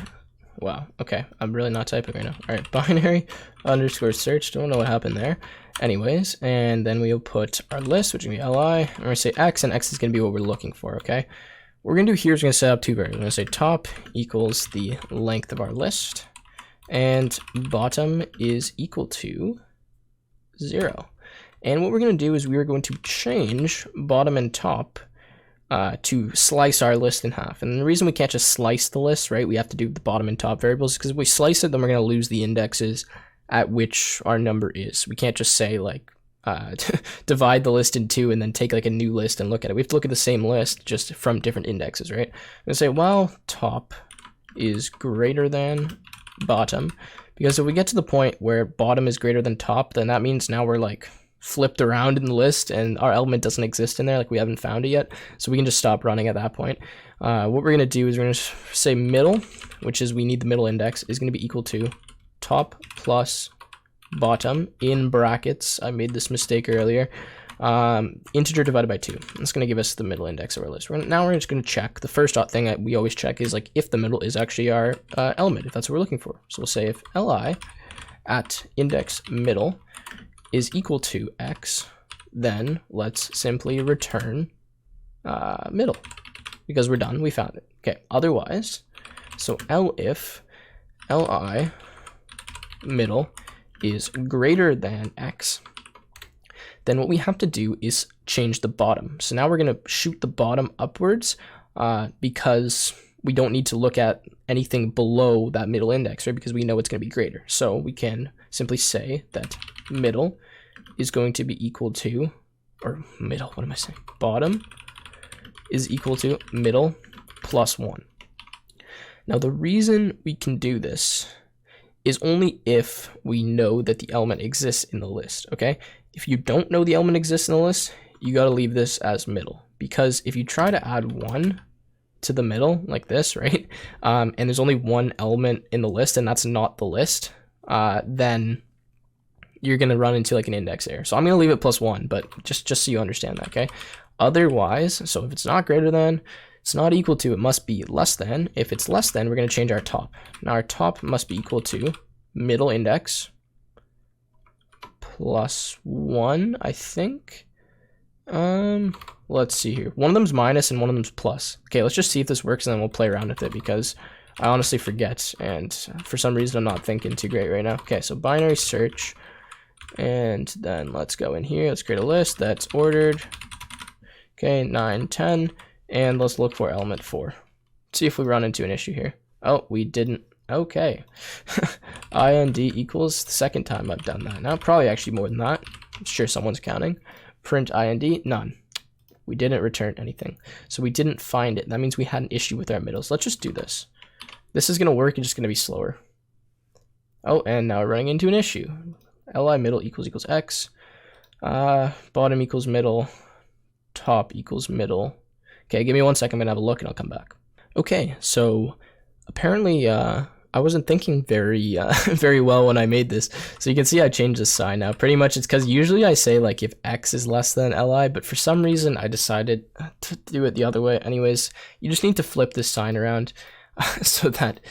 wow, okay, I'm really not typing right now. All right, binary underscore search, don't know what happened there. Anyways, and then we'll put our list, which is going to be li, and we're going to say x, and x is going to be what we're looking for, okay? What we're going to do here is we're going to set up 2 variables. We're going to say top equals the length of our list, and bottom is equal to 0. And what we're going to do is we're going to change bottom and top to slice our list in half. And the reason we can't just slice the list, right, we have to do the bottom and top variables, because if we slice it, then we're going to lose the indexes at which our number is. We can't just say like divide the list in 2 and then take like a new list and look at it. We have to look at the same list just from different indexes, right? I'm going to say, well, top is greater than bottom, because if we get to the point where bottom is greater than top, then that means now we're like flipped around in the list and our element doesn't exist in there, like we haven't found it yet. So we can just stop running at that point. What we're going to do is we're going to say middle, which is we need the middle index, is going to be equal to top plus bottom in brackets. I made this mistake earlier. Integer divided by 2. It's going to give us the middle index of our list. Now we're just going to check. The first thing that we always check is like if the middle is actually our element, if that's what we're looking for. So we'll say if li at index middle is equal to x, then let's simply return middle, because we're done. We found it. Okay. Otherwise, so elif li middle is greater than x, then what we have to do is change the bottom. So now we're going to shoot the bottom upwards because we don't need to look at anything below that middle index, right? Because we know it's going to be greater. So we can simply say that middle is going to be equal to, or middle, what am I saying? Bottom is equal to middle plus 1. Now the reason we can do this is only if we know that the element exists in the list, okay? If you don't know the element exists in the list, you got to leave this as middle, because if you try to add 1 to the middle like this, right? And there's only 1 element in the list and that's not the list, then you're going to run into like an index error. So I'm going to leave it plus 1, but just so you understand that, okay? Otherwise, so if it's not greater than, it's not equal to, it must be less than. If it's less than, we're going to change our top. Now our top must be equal to middle index plus 1, I think. Let's see here. One of them's minus and one of them's plus. Okay, let's just see if this works and then we'll play around with it because I honestly forget and for some reason I'm not thinking too great right now. Okay, so binary search, and then let's go in here. Let's create a list that's ordered. Okay, 9, 10, and let's look for element 4. See if we run into an issue here. Oh, we didn't. Okay. IND equals the second time I've done that. Now, probably actually more than that. I'm sure someone's counting. Print IND, none. We didn't return anything. So we didn't find it. That means we had an issue with our middles. Let's just do this. This is going to work. It's just going to be slower. Oh, and now we're running into an issue. Li middle equals X. Bottom equals middle. Top equals middle. Okay, give me 1 second. I'm going to have a look and I'll come back. Okay, so apparently I wasn't thinking very very well when I made this. So you can see I changed the sign now. Pretty much it's because usually I say like if X is less than Li, but for some reason I decided to do it the other way. Anyways, you just need to flip this sign around so that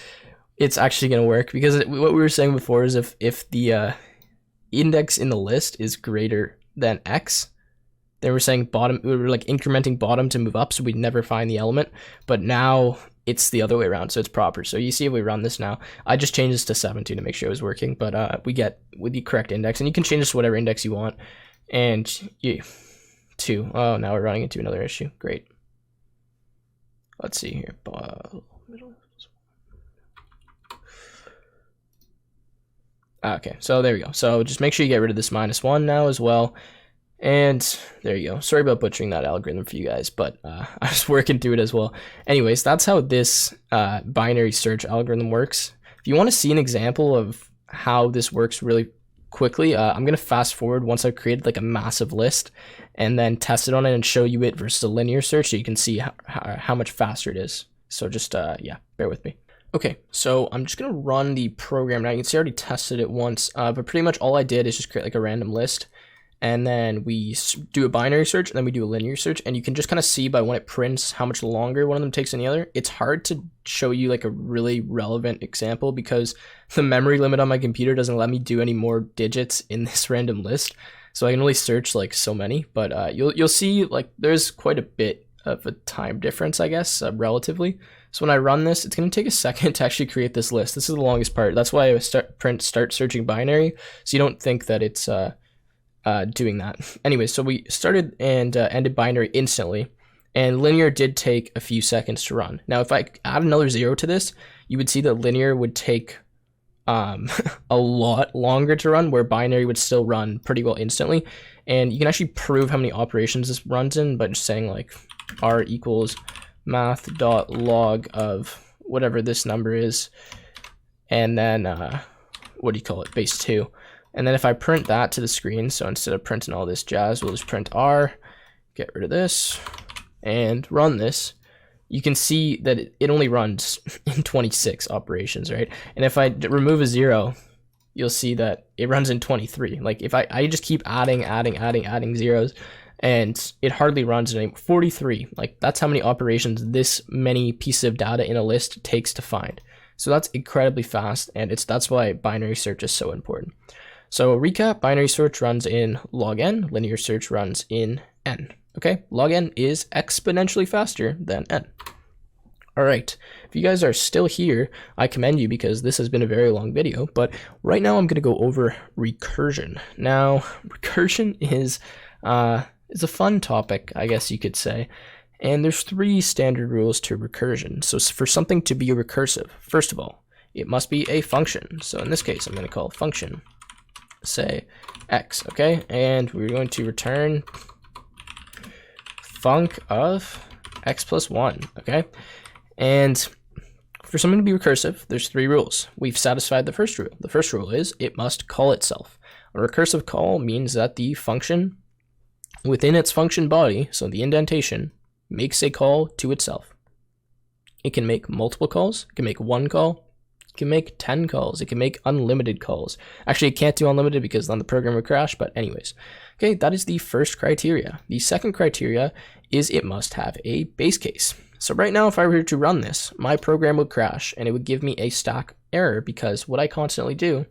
it's actually going to work, because what we were saying before is if the index in the list is greater than X, then we're saying bottom, we were like incrementing bottom to move up so we'd never find the element, but now it's the other way around, so it's proper. So you see if we run this now, I just changed this to 17 to make sure it was working, but we get with the correct index, and you can change this to whatever index you want. And yeah, 2. Oh, now we're running into another issue. Great. Let's see here. Okay, so there we go. So just make sure you get rid of this -1 now as well. And there you go. Sorry about butchering that algorithm for you guys, but I was working through it as well. Anyways, that's how this binary search algorithm works. If you want to see an example of how this works really quickly, I'm going to fast forward once I've created like a massive list and then test it on it and show you it versus a linear search so you can see how much faster it is. So just, yeah, bear with me. Okay, so I'm just going to run the program now. You can see I already tested it once, but pretty much all I did is just create like a random list. And then we do a binary search, and then we do a linear search, and you can just kind of see by when it prints how much longer one of them takes than the other. It's hard to show you like a really relevant example because the memory limit on my computer doesn't let me do any more digits in this random list, so I can only search like so many. But you'll see like there's quite a bit of a time difference, I guess, relatively. So when I run this, it's going to take a second to actually create this list. This is the longest part. That's why I start searching binary, so you don't think that it's doing that. Anyway, so we started and ended binary instantly, and linear did take a few seconds to run. Now, if I add another 0 to this, you would see that linear would take a lot longer to run, where binary would still run pretty well instantly. And you can actually prove how many operations this runs in by just saying like r equals math.log of whatever this number is, and then what do you call it, base 2. And then if I print that to the screen, so instead of printing all this jazz, we'll just print R, get rid of this, and run this. You can see that it only runs in 26 operations, right? And if I remove a 0, you'll see that it runs in 23. Like if I just keep adding zeros, and it hardly runs in 43. Like that's how many operations this many pieces of data in a list takes to find. So that's incredibly fast, and that's why binary search is so important. So recap, binary search runs in log n, linear search runs in n. Okay, log n is exponentially faster than n. All right, if you guys are still here, I commend you because this has been a very long video, but right now I'm going to go over recursion. Now, recursion is a fun topic, I guess you could say, and there's 3 standard rules to recursion. So for something to be recursive, first of all, it must be a function. So in this case, I'm going to call function, say x, okay, and we're going to return func of x plus 1, okay. And for something to be recursive, there's 3 rules. We've satisfied the first rule. The first rule is it must call itself. A recursive call means that the function within its function body, so the indentation, makes a call to itself. It can make multiple calls, it can make 1 call, it can make 10 calls, it can make unlimited calls. Actually, it can't do unlimited because then the program would crash, but anyways. Okay, that is the first criteria. The second criteria is it must have a base case. So right now, if I were to run this, my program would crash and it would give me a stack error because what I constantly do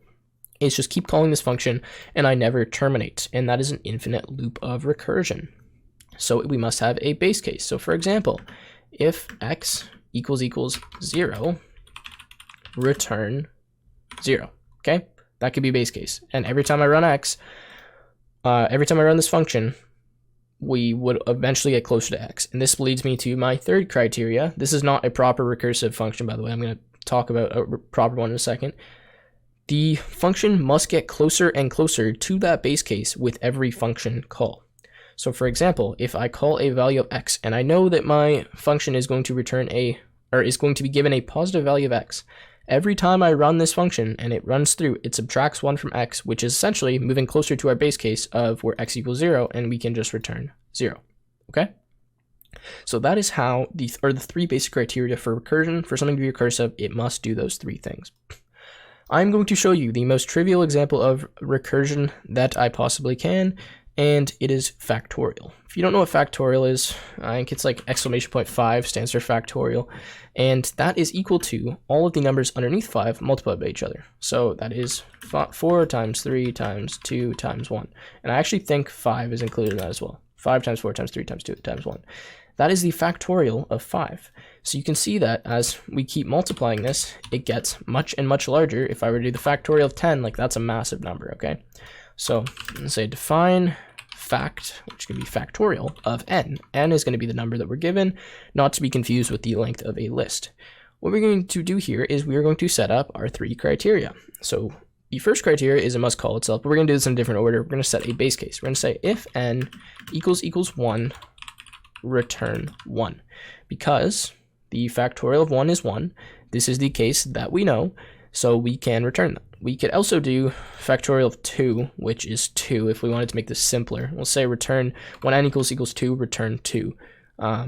is just keep calling this function and I never terminate. And that is an infinite loop of recursion. So we must have a base case. So for example, if x equals 0, return 0. Okay, that could be base case. And every time I run x, every time I run this function, we would eventually get closer to x. And this leads me to my third criteria. This is not a proper recursive function, by the way. I'm going to talk about a proper one in a second. The function must get closer and closer to that base case with every function call. So for example, if I call a value of x and I know that my function is going to return is going to be given a positive value of x, every time I run this function and it runs through, it subtracts 1 from x, which is essentially moving closer to our base case of where x equals 0, and we can just return 0. Okay? So that is how the 3 basic criteria for recursion. For something to be recursive, it must do those 3 things. I'm going to show you the most trivial example of recursion that I possibly can, and it is factorial. If you don't know what factorial is, I think it's like exclamation point 5 stands for factorial, and that is equal to all of the numbers underneath 5 multiplied by each other. So that is 4 times 3 times 2 times 1. And I actually think 5 is included in that as well. 5 times 4 times 3 times 2 times 1. That is the factorial of 5. So you can see that as we keep multiplying this, it gets much and much larger. If I were to do the factorial of 10, like that's a massive number, okay? So let's say define fact, which can be factorial of n. N is going to be the number that we're given, not to be confused with the length of a list. What we're going to do here is we are going to set up our 3 criteria. So the first criteria is it must call itself, but we're going to do this in a different order. We're going to set a base case. We're going to say if n equals 1, return 1, because the factorial of 1 is 1. This is the case that we know, so we can return that. We could also do factorial of 2, which is 2, if we wanted to make this simpler. We'll say return, when n equals 2, return 2,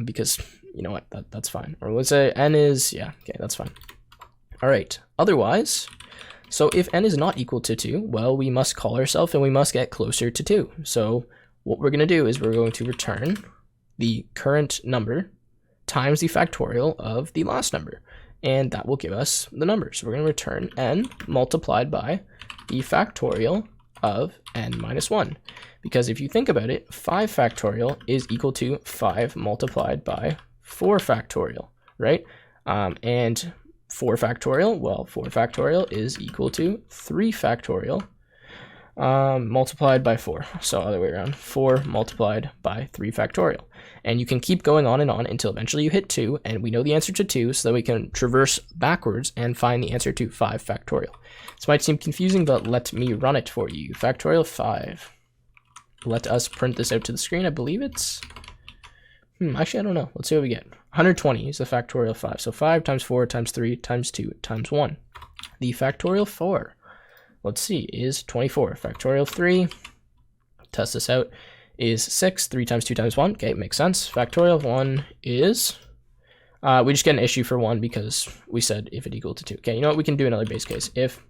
because, you know what, that's fine. Or we'll say n is, yeah, okay, that's fine. All right, otherwise, so if n is not equal to 2, well, we must call ourselves and we must get closer to 2. So what we're going to do is we're going to return the current number times the factorial of the last number, and that will give us the number. So we're going to return n multiplied by the factorial of n minus 1, because if you think about it, 5 factorial is equal to 5 multiplied by 4 factorial, right? And 4 factorial, well, 4 factorial is equal to 3 factorial multiplied by 4. So other way around, 4 multiplied by 3 factorial. And you can keep going on and on until eventually you hit 2, and we know the answer to 2, so that we can traverse backwards and find the answer to 5 factorial. This might seem confusing, but let me run it for you. Factorial 5. Let us print this out to the screen. I believe it's... actually, I don't know. Let's see what we get. 120 is the factorial of 5. So 5 times 4 times 3 times 2 times 1. The factorial 4, let's see, is 24. Factorial 3, test this out, is 6. 3 times 2 times 1. Okay, makes sense. Factorial of 1 is... we just get an issue for 1 because we said if it equal to 2. Okay, you know what? We can do another base case. If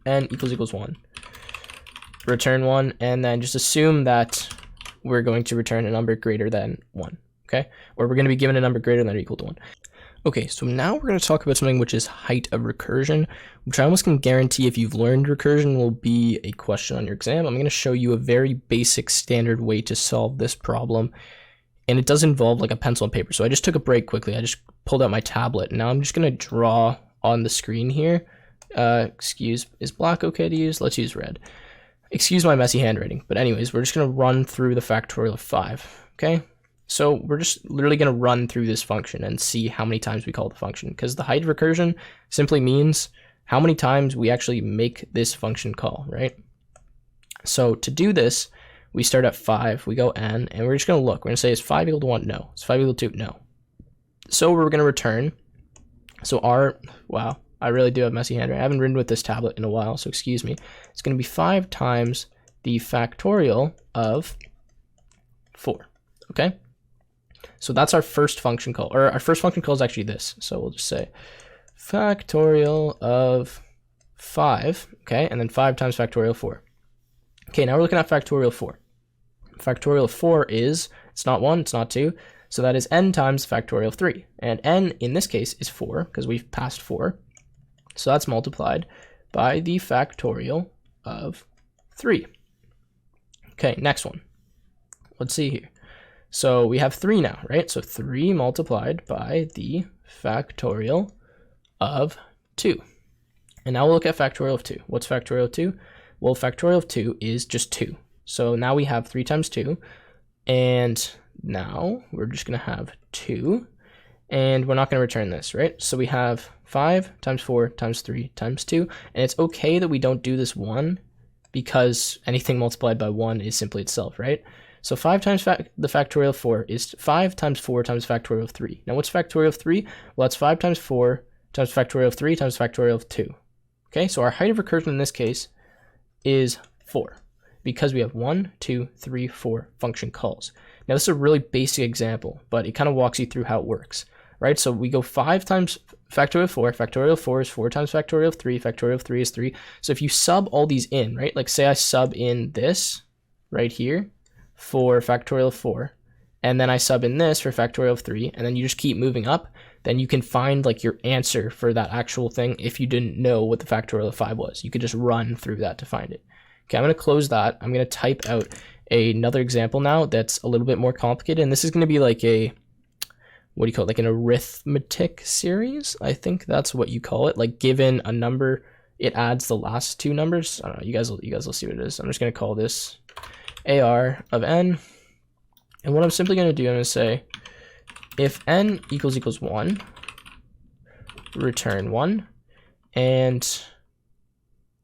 n equals 1, return 1, and then just assume that we're going to return a number greater than 1. Okay, or we're going to be given a number greater than or equal to 1. Okay, so now we're going to talk about something which is height of recursion, which I almost can guarantee if you've learned recursion will be a question on your exam. I'm going to show you a very basic standard way to solve this problem, and it does involve like a pencil and paper. So I just took a break quickly. I just pulled out my tablet. Now I'm just going to draw on the screen here. Is black okay to use? Let's use red. Excuse my messy handwriting, but anyways, we're just going to run through the factorial of 5, okay? So we're just literally going to run through this function and see how many times we call the function, because the height of recursion simply means how many times we actually make this function call, right? So to do this, we start at 5, we go n, and we're just going to look. We're going to say, is 5 equal to 1? No. Is 5 equal to 2? No. So we're going to return. So wow, I really do have messy handwriting. I haven't written with this tablet in a while, so excuse me. It's going to be 5 times the factorial of 4, okay? So that's our first function call, or our first function call is actually this. So we'll just say factorial of 5, okay, and then 5 times factorial 4. Okay, now we're looking at factorial 4. Factorial 4 is It's not 1, it's not 2. So that is n times factorial of 3. And n in this case is 4 because we've passed 4. So that's multiplied by the factorial of 3. Okay, next one. Let's see here. So we have 3 now, right? So 3 multiplied by the factorial of 2. And now we'll look at factorial of 2. What's factorial of 2? Well, factorial of 2 is just 2. So now we have 3 times 2. And now we're just going to have 2. And we're not going to return this, right? So we have 5 times 4 times 3 times 2. And it's okay that we don't do this 1 because anything multiplied by 1 is simply itself, right? So 5 times the factorial of 4 is 5 times 4 times factorial of 3. Now what's factorial of 3? Well, that's 5 times 4 times factorial of 3 times factorial of 2. Okay, so our height of recursion in this case is 4 because we have 1, 2, 3, 4 function calls. Now this is a really basic example, but it kind of walks you through how it works, right? So we go 5 times factorial of 4, factorial of 4 is 4 times factorial of 3 is 3. So if you sub all these in, right? Like say I sub in this right here for factorial of 4, and then I sub in this for factorial of 3, and then you just keep moving up, then you can find like your answer for that actual thing if you didn't know what the factorial of 5 was. You could just run through that to find it. Okay, I'm going to close that. I'm going to type out another example now that's a little bit more complicated, and this is going to be like a, what do you call it, like an arithmetic series? I think that's what you call it. Like given a number, it adds the last 2 numbers. I don't know, you guys will see what it is. I'm just going to call this AR of n. And what I'm simply going to do, I'm going to say if n equals 1, return 1. And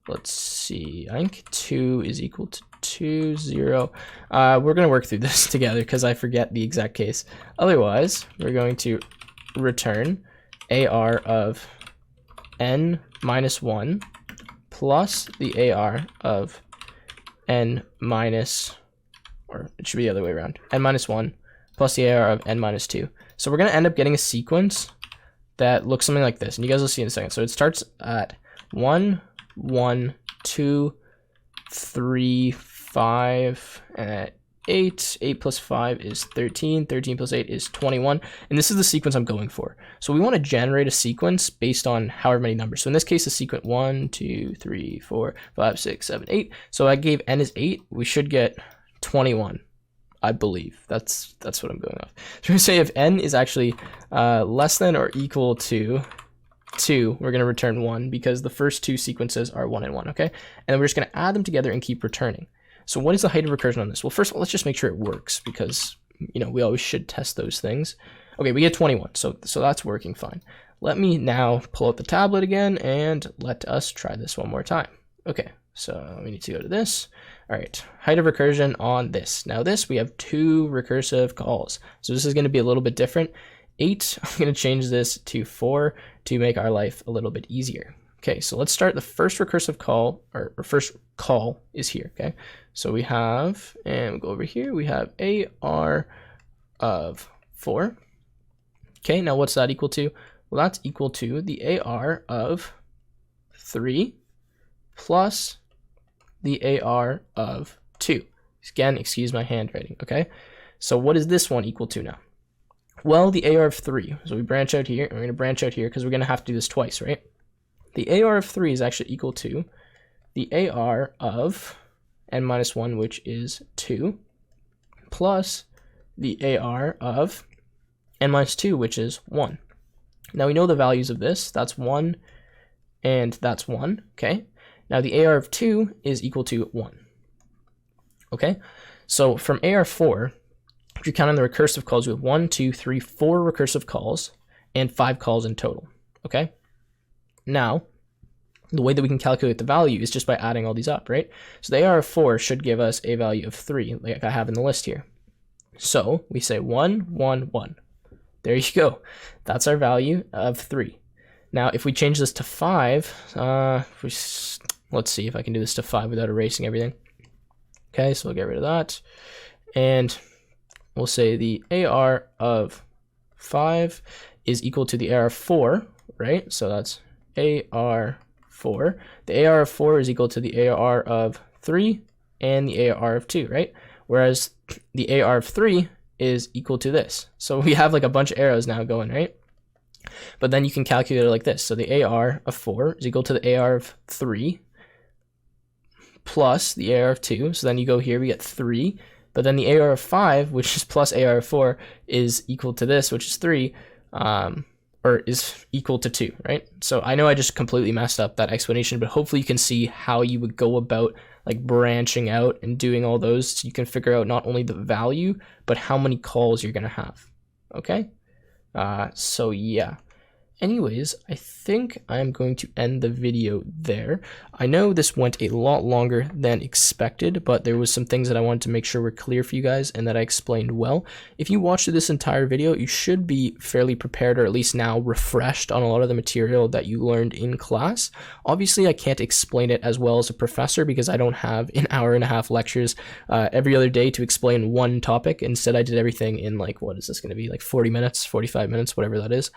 let's see, I think 2 is equal to 2, 0. We're going to work through this together because I forget the exact case. Otherwise, we're going to return AR of n minus 1 plus the AR of n minus, or it should be the other way around, n minus 1 plus the AR of n minus 2. So we're going to end up getting a sequence that looks something like this, and you guys will see in a second. So it starts at 1, 1, 2, 3, 5, and at 8. 8 plus 5 is 13. 13 plus 8 is 21. And this is the sequence I'm going for. So we want to generate a sequence based on however many numbers. So in this case, the sequence 1, 2, 3, 4, 5, 6, 7, 8. So I gave n is 8. We should get 21. I believe that's what I'm going off. So we're going to say if n is actually less than or equal to 2, we're going to return 1 because the first 2 sequences are 1 and 1, okay? And then we're just going to add them together and keep returning. So what is the height of recursion on this? Well, first of all, let's just make sure it works because, you know, we always should test those things. Okay, we get 21, so that's working fine. Let me now pull up the tablet again and let us try this one more time. Okay, so we need to go to this. All right, height of recursion on this. Now this, we have 2 recursive calls. So this is going to be a little bit different. 8, I'm going to change this to 4 to make our life a little bit easier. Okay, so let's start the first recursive call, or first call is here, okay? So we have, and we'll go over here, we have AR of 4. Okay, now what's that equal to? Well, that's equal to the AR of 3 plus the AR of 2. Again, excuse my handwriting, okay? So what is this one equal to now? Well, the AR of 3. So we branch out here, and we're going to branch out here because we're going to have to do this twice, right? The AR of 3 is actually equal to the AR of n minus 1, which is 2, plus the AR of n minus 2, which is 1. Now we know the values of this. That's 1, and that's 1, okay? Now the AR of 2 is equal to 1, okay? So from AR4, if you're counting the recursive calls, we have 1, 2, 3, 4 recursive calls, and 5 calls in total, okay? Now, the way that we can calculate the value is just by adding all these up, right? So the AR of 4 should give us a value of 3, like I have in the list here. So we say 1, 1, 1. There you go. That's our value of 3. Now, if we change this to 5, let's see if I can do this to 5 without erasing everything. Okay, so we'll get rid of that. And we'll say the AR of 5 is equal to the AR of 4, right? So that's AR4. The AR of 4 is equal to the AR of 3 and the AR of 2, right? Whereas the AR of 3 is equal to this. So we have like a bunch of arrows now going, right? But then you can calculate it like this. So the AR of 4 is equal to the AR of 3 plus the AR of 2. So then you go here, we get 3. But then the AR of 5, which is plus AR of 4, is equal to this, which is 3, or is equal to 2, right? So I know I just completely messed up that explanation, but hopefully you can see how you would go about like branching out and doing all those, so you can figure out not only the value, but how many calls you're going to have, okay? So yeah. Anyways, I think I'm going to end the video there. I know this went a lot longer than expected, but there was some things that I wanted to make sure were clear for you guys and that I explained well. If you watched this entire video, you should be fairly prepared, or at least now refreshed on a lot of the material that you learned in class. Obviously, I can't explain it as well as a professor because I don't have an hour-and-a-half lectures every other day to explain one topic. Instead, I did everything in like, what is this going to be, like 40 minutes, 45 minutes, whatever that is.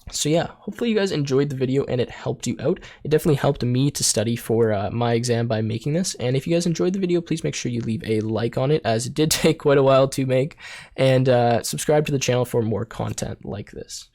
So yeah, hopefully you guys enjoyed the video and it helped you out. It definitely helped me to study for my exam by making this. And if you guys enjoyed the video, please make sure you leave a like on it, as it did take quite a while to make, and subscribe to the channel for more content like this.